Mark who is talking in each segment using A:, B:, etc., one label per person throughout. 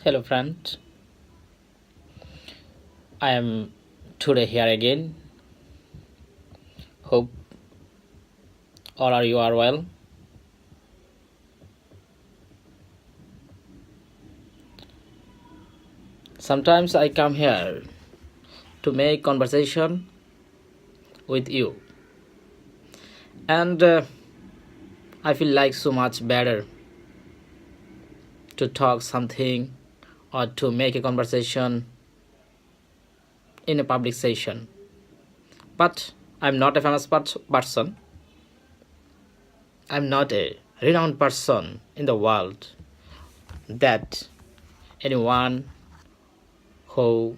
A: Hello, friend. I am today here again. Hope all are you are well. Sometimes I come here to make conversation with you, and I feel like so much better to talk something or to make a conversation in a public session. But I'm not a famous person. I'm not a renowned person in the world that anyone who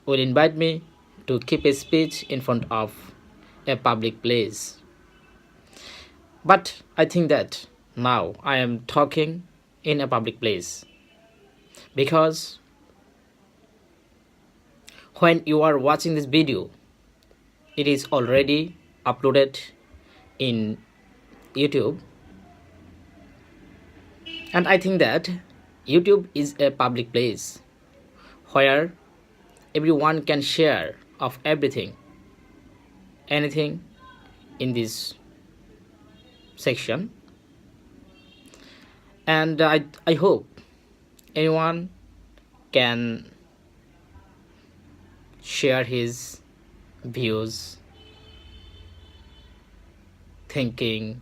A: will invite me to keep a speech in front of a public place. But I think that now I am talking in a public place because when you are watching this video, it is already uploaded in YouTube, and I think that YouTube is a public place where everyone can share of everything, anything in this section, and I hope anyone can share his views, thinking,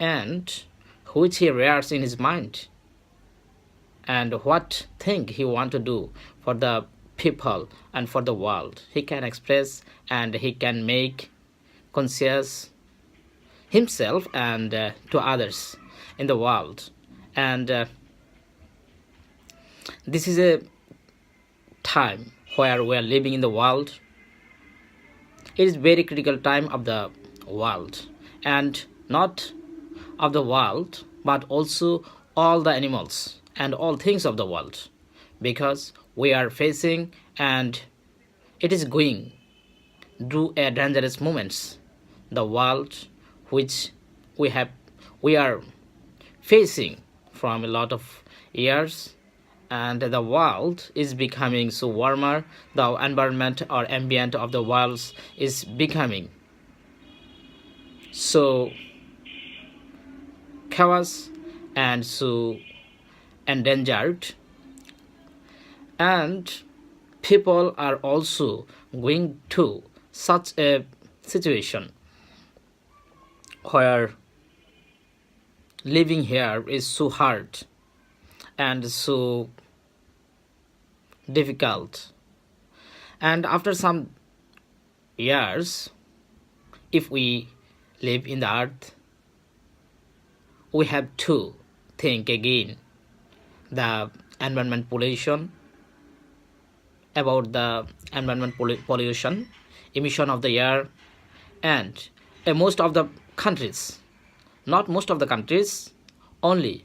A: and which he rears in his mind, and what thing he want to do for the people and for the world. He can express and he can make conscious himself and to others in the world. And this is a time where we are living in the world. It is very critical time of the world, and not of the world but also all the animals and all things of the world, because we are facing and it is going through a dangerous moments, the world which we have we are facing from a lot of years, and the world is becoming so warmer, the environment or ambient of the world is becoming so chaos and so endangered, and people are also going to such a situation where living here is so hard and so difficult. And after some years, if we live in the earth, we have to think again the environment pollution, about the environment pollution, emission of the air, and most of the countries, not most of the countries, only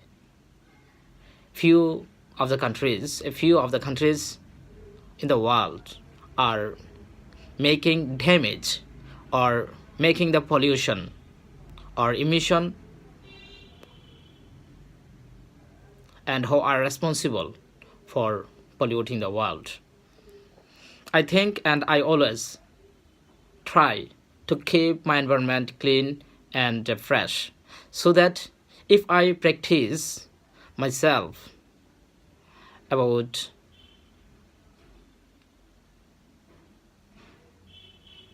A: few of the countries, a few of the countries in the world are making damage or making the pollution or emission, and who are responsible for polluting the world. I think and I always try to keep my environment clean and fresh, so that if I practice myself about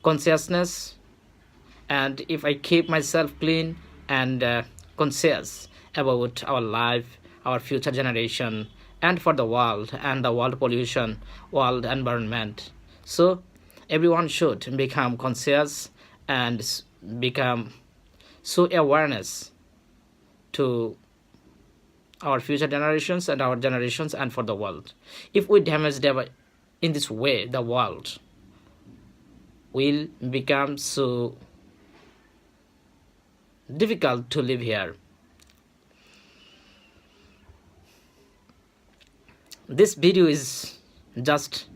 A: consciousness, and if I keep myself clean and conscious about our life, our future generation, and for the world and the world pollution, world environment, so everyone should become conscious and become so awareness to our future generations and our generations and for the world. If we damage in this way, the world will become so difficult to live here. This video is just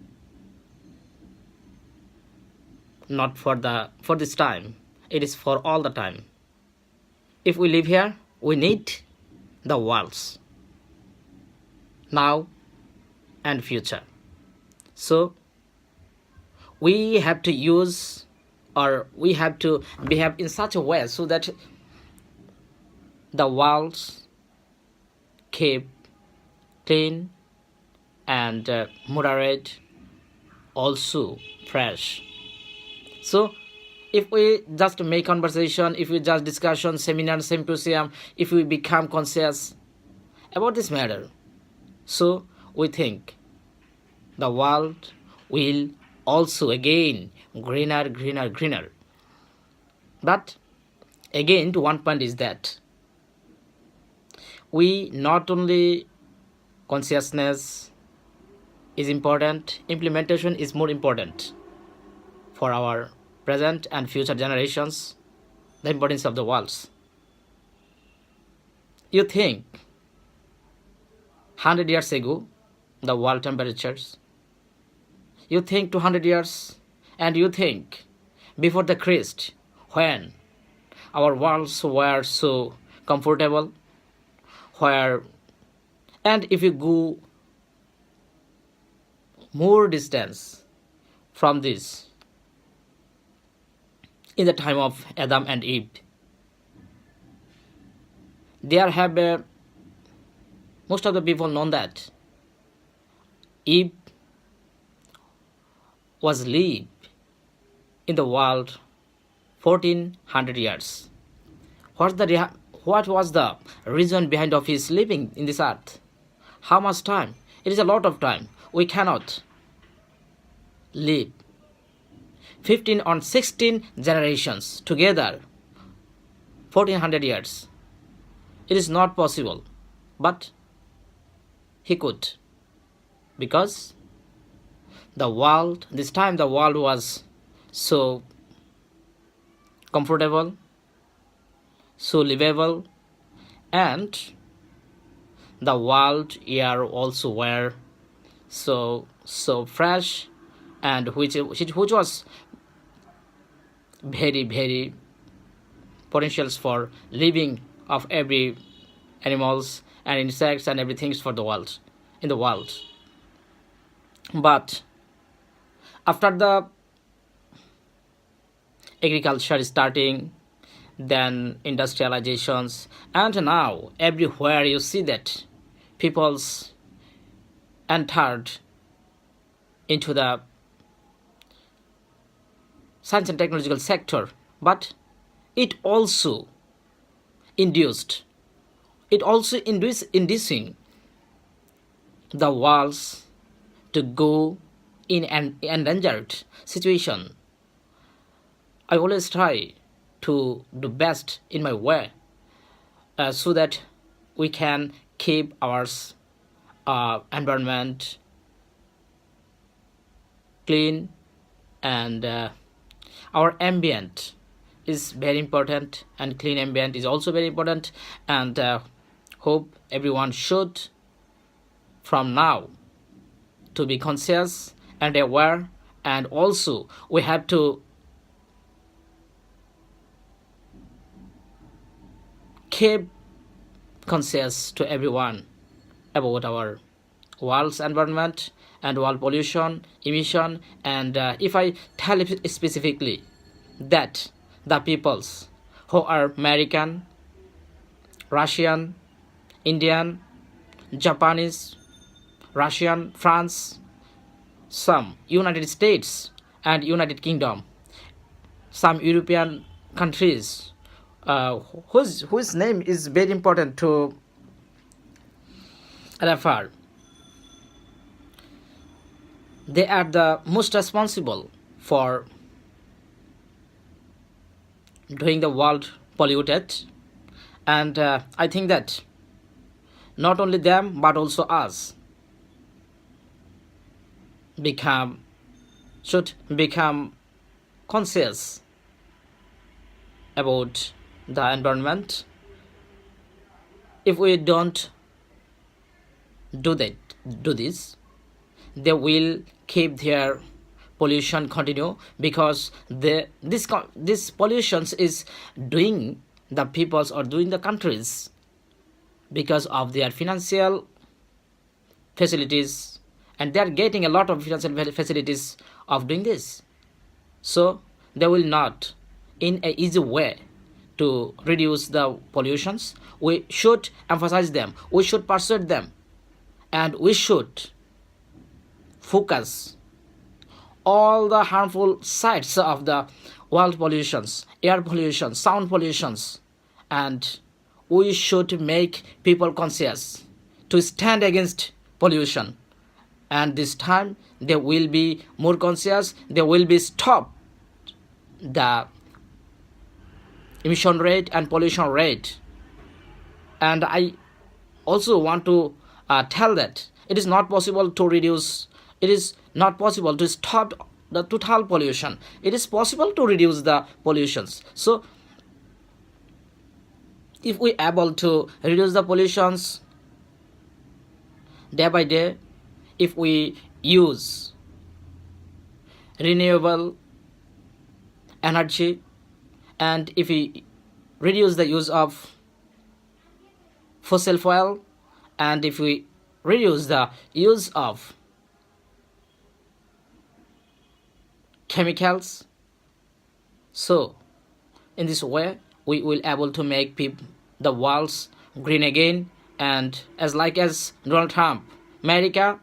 A: not for this time, it is for all the time. If we live here, we need the walls. now and future. So we have to use, or we have to behave in such a way so that the walls keep clean and moderate, also fresh. So if we just make conversation, if we just discussion, seminar, symposium, if we become conscious about this matter, so we think the world will also again greener, greener, greener. But again, to one point is that we not only consciousness is important, implementation is more important for our present and future generations, the importance of the walls. You think 100 years ago, the world temperatures, you think 200 years, and you think before the Christ, when our walls were so comfortable, where, and if you go more distance from this, in the time of Adam and Eve, there have most of the people know that Eve was lived in the world 1400 years. What was the reason behind of his living in this earth? How much time? It is a lot of time. We cannot live 15 or 16 generations together, 1400 years. It is not possible. But he could. Because the world, this time the world was so comfortable, so livable, and the world air also were so fresh, and which was very potentials for living of every animals and insects and everything for the world, in the world. But after the agriculture starting, then industrializations, and now everywhere you see that people's entered into the science and technological sector, but it also induced, inducing the walls to go in an endangered situation. I always try to do best in my way, so that we can keep our environment clean, and our ambient is very important, and clean ambient is also very important, and hope everyone should from now to be conscious and aware, and also we have to keep conscious to everyone about our world's environment and world pollution, emission, and if I tell it specifically that the peoples who are American, Russian, Indian, Japanese, Russian, France, some United States and United Kingdom, some European countries, whose name is very important to refer. They are the most responsible for doing the world polluted, and I think that not only them but also us should become conscious about the environment. If we don't do this, they will keep their pollution continue, because this pollution is doing the peoples or doing the countries because of their financial facilities, and they are getting a lot of financial facilities of doing this. So they will not in a easy way to reduce the pollutions. We should emphasize them, we should persuade them, and we should focus all the harmful sides of the world pollutions, air pollution, sound pollutions, and we should make people conscious to stand against pollution. And this time they will be more conscious, they will be stopped the emission rate and pollution rate. And I also want to tell that it is not possible to reduce, it is not possible to stop the total pollution, it is possible to reduce the pollutions. So if we able to reduce the pollutions day by day, if we use renewable energy, and if we reduce the use of fossil fuel, and if we reduce the use of chemicals, so in this way we will able to make the worlds green again. And as Donald Trump, America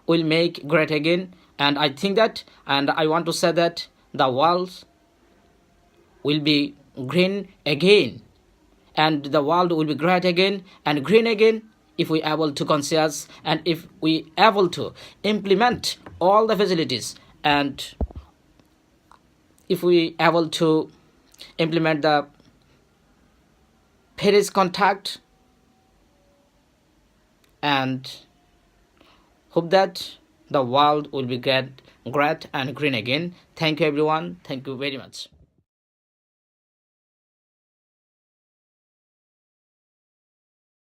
A: will make great again. And I think that, and I want to say that the world will be green again, and the world will be great again and green again if we able to conscious, and if we able to implement all the facilities, and if we able to implement the Paris contact, and hope that the world will be great and green again. Thank you everyone, thank you very much.